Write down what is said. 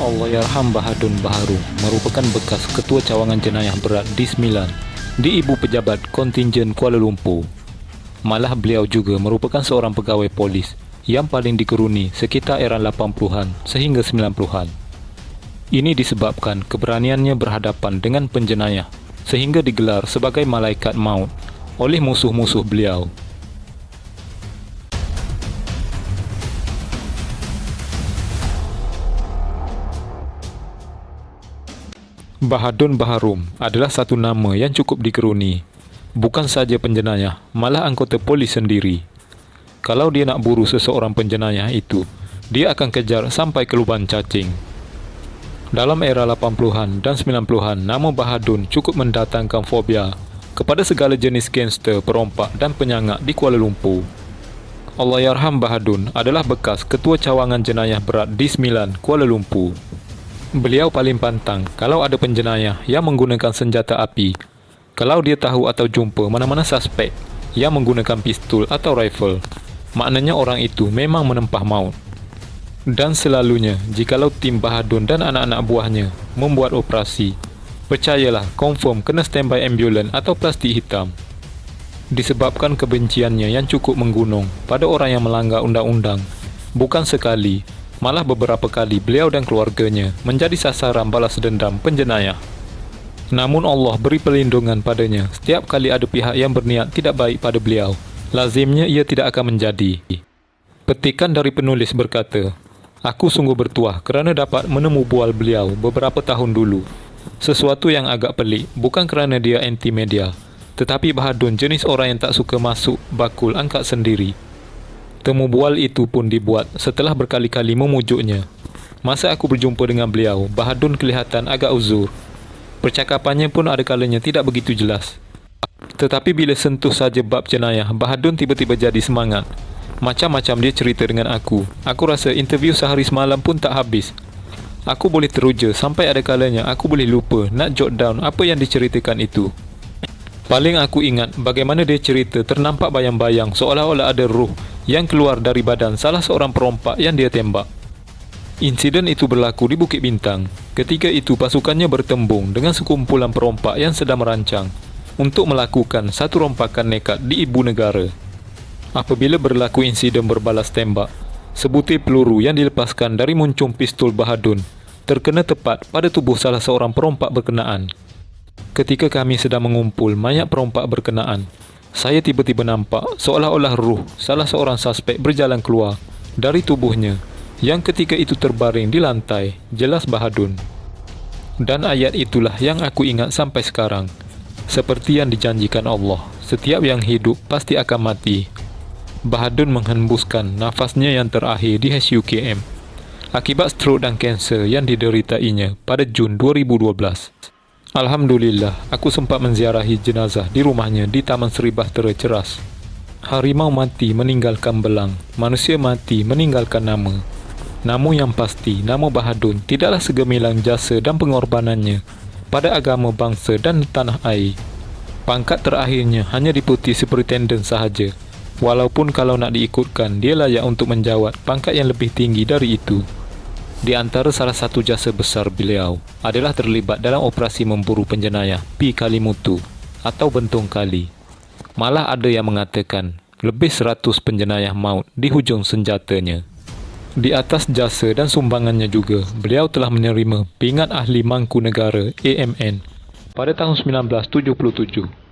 Allahyarham Bahadun Baharum merupakan bekas Ketua Cawangan Jenayah Berat di Sembilan di Ibu Pejabat Kontingen Kuala Lumpur. Malah beliau juga merupakan seorang pegawai polis yang paling dikeruni sekitar era 80-an sehingga 90-an. Ini disebabkan keberaniannya berhadapan dengan penjenayah sehingga digelar sebagai malaikat maut oleh musuh-musuh beliau. Bahadun Baharum adalah satu nama yang cukup dikeruni. Bukan saja penjenayah, malah anggota polis sendiri. Kalau dia nak buru seseorang penjenayah itu, dia akan kejar sampai ke lubang cacing. Dalam era 80-an dan 90-an, nama Bahadun cukup mendatangkan fobia kepada segala jenis gangster, perompak dan penyangak di Kuala Lumpur. Allahyarham Bahadun adalah bekas Ketua Cawangan Jenayah Berat di Sembilan, Kuala Lumpur. Beliau paling pantang kalau ada penjenayah yang menggunakan senjata api. Kalau dia tahu atau jumpa mana-mana suspek yang menggunakan pistol atau rifle, maknanya orang itu memang menempah maut. Dan selalunya, jikalau tim Bahadun dan anak-anak buahnya membuat operasi, percayalah confirm kena standby ambulans atau plastik hitam. Disebabkan kebenciannya yang cukup menggunung pada orang yang melanggar undang-undang, bukan sekali, malah beberapa kali beliau dan keluarganya menjadi sasaran balas dendam penjenayah. Namun Allah beri perlindungan padanya setiap kali ada pihak yang berniat tidak baik pada beliau. Lazimnya ia tidak akan menjadi. Petikan dari penulis berkata, "Aku sungguh bertuah kerana dapat menemu bual beliau beberapa tahun dulu. Sesuatu yang agak pelik, bukan kerana dia anti media, tetapi Bahadun jenis orang yang tak suka masuk bakul angkat sendiri. Temu bual itu pun dibuat setelah berkali-kali memujuknya. Masa aku berjumpa dengan beliau, Bahadun kelihatan agak uzur. Percakapannya pun ada kalanya tidak begitu jelas. Tetapi bila sentuh saja bab jenayah, Bahadun tiba-tiba jadi semangat. Macam-macam dia cerita dengan aku. Aku rasa interview sehari semalam pun tak habis. Aku boleh teruja sampai ada kalanya aku boleh lupa nak jot down apa yang diceritakan itu. Paling aku ingat bagaimana dia cerita ternampak bayang-bayang seolah-olah ada roh yang keluar dari badan salah seorang perompak yang dia tembak. Insiden itu berlaku di Bukit Bintang. Ketika itu pasukannya bertembung dengan sekumpulan perompak yang sedang merancang untuk melakukan satu rompakan nekat di ibu negara. Apabila berlaku insiden berbalas tembak, sebutir peluru yang dilepaskan dari muncung pistol Bahadun terkena tepat pada tubuh salah seorang perompak berkenaan. Ketika kami sedang mengumpul mayat perompak berkenaan, saya tiba-tiba nampak seolah-olah ruh salah seorang suspek berjalan keluar dari tubuhnya yang ketika itu terbaring di lantai, jelas Bahadun. Dan ayat itulah yang aku ingat sampai sekarang. Seperti yang dijanjikan Allah, setiap yang hidup pasti akan mati. Bahadun menghembuskan nafasnya yang terakhir di HUKM akibat stroke dan kanser yang dideritainya pada Jun 2012. Alhamdulillah, aku sempat menziarahi jenazah di rumahnya di Taman Seri Bahtera Ceras. Harimau mati meninggalkan belang, manusia mati meninggalkan nama. Namun yang pasti, nama Bahadun tidaklah segemilang jasa dan pengorbanannya pada agama bangsa dan tanah air. Pangkat terakhirnya hanya diputi superintenden sahaja. Walaupun kalau nak diikutkan, dia layak untuk menjawat pangkat yang lebih tinggi dari itu. Di antara salah satu jasa besar beliau adalah terlibat dalam operasi memburu penjenayah Pi Kalimutu atau Bentong Kali. Malah ada yang mengatakan lebih 100 penjenayah maut di hujung senjatanya. Di atas jasa dan sumbangannya juga, beliau telah menerima pingat ahli Mangku Negara AMN pada tahun 1977.